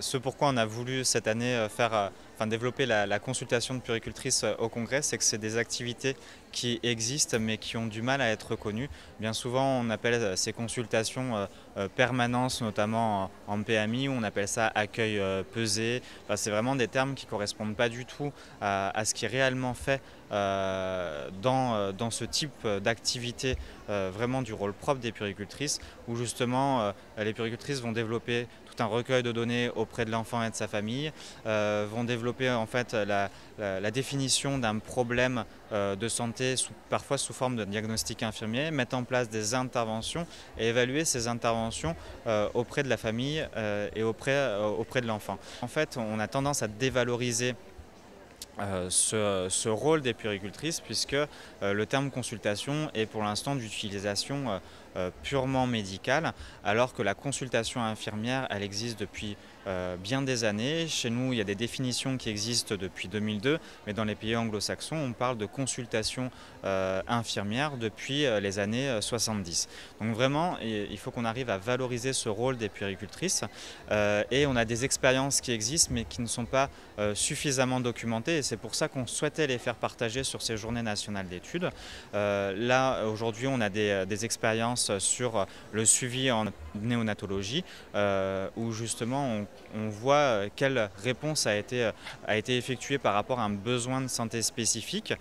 Ce pourquoi on a voulu cette année développer la consultation de puéricultrice au congrès, c'est que c'est des activités qui existent mais qui ont du mal à être reconnues. Bien souvent, on appelle ces consultations permanence, notamment en PMI, on appelle ça accueil pesé. Enfin, c'est vraiment des termes qui ne correspondent pas du tout à ce qui est réellement fait dans ce type d'activité, vraiment du rôle propre des puéricultrices, où justement les puéricultrices vont développer tout un recueil de données auprès de l'enfant et de sa famille, vont développer en fait la définition d'un problème de santé, parfois sous forme de diagnostic infirmier, mettre en place des interventions et évaluer ces interventions auprès de la famille et auprès de l'enfant. En fait, on a tendance à dévaloriser ce rôle des puéricultrices, puisque le terme consultation est pour l'instant d'utilisation purement médicale, alors que la consultation infirmière, elle existe depuis bien des années. Chez nous, il y a des définitions qui existent depuis 2002, mais dans les pays anglo-saxons, on parle de consultation infirmière depuis les années 70. Donc vraiment, il faut qu'on arrive à valoriser ce rôle des puéricultrices, et on a des expériences qui existent, mais qui ne sont pas suffisamment documentées, et c'est pour ça qu'on souhaitait les faire partager sur ces journées nationales d'études. Là, aujourd'hui, on a des expériences sur le suivi en néonatologie, où justement on voit quelle réponse a été effectuée par rapport à un besoin de santé spécifique,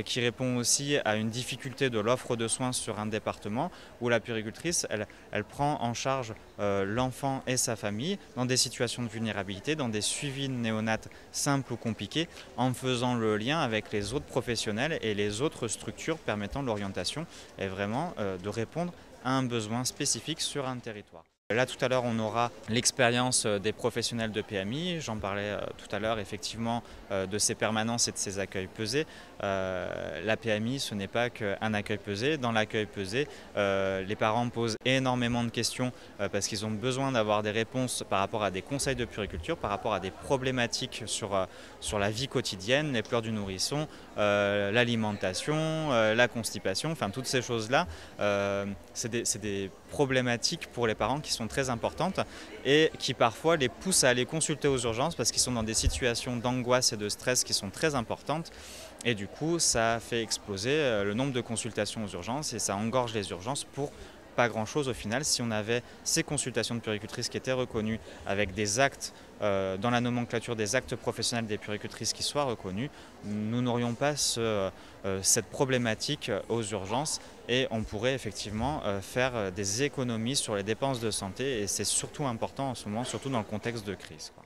qui répond aussi à une difficulté de l'offre de soins sur un département, où la puéricultrice, elle prend en charge l'enfant et sa famille dans des situations de vulnérabilité, dans des suivis de néonates simples ou compliqués, en faisant le lien avec les autres professionnels et les autres structures permettant l'orientation et vraiment de répondre à un besoin spécifique sur un territoire. Là, tout à l'heure, on aura l'expérience des professionnels de PMI. J'en parlais tout à l'heure, effectivement, de ces permanences et de ces accueils pesés. La PMI, ce n'est pas qu'un accueil pesé. Dans l'accueil pesé, les parents posent énormément de questions parce qu'ils ont besoin d'avoir des réponses par rapport à des conseils de puériculture, par rapport à des problématiques sur la vie quotidienne, les pleurs du nourrisson, l'alimentation, la constipation, enfin toutes ces choses-là. C'est des problématiques pour les parents qui sont très importantes et qui parfois les poussent à aller consulter aux urgences parce qu'ils sont dans des situations d'angoisse et de stress qui sont très importantes, et du coup ça fait exploser le nombre de consultations aux urgences et ça engorge les urgences pour pas grand chose au final. Si on avait ces consultations de puéricultrices qui étaient reconnues avec des actes dans la nomenclature des actes professionnels des puéricultrices qui soient reconnus, nous n'aurions pas cette problématique aux urgences et on pourrait effectivement faire des économies sur les dépenses de santé, et c'est surtout important en ce moment, surtout dans le contexte de crise, quoi.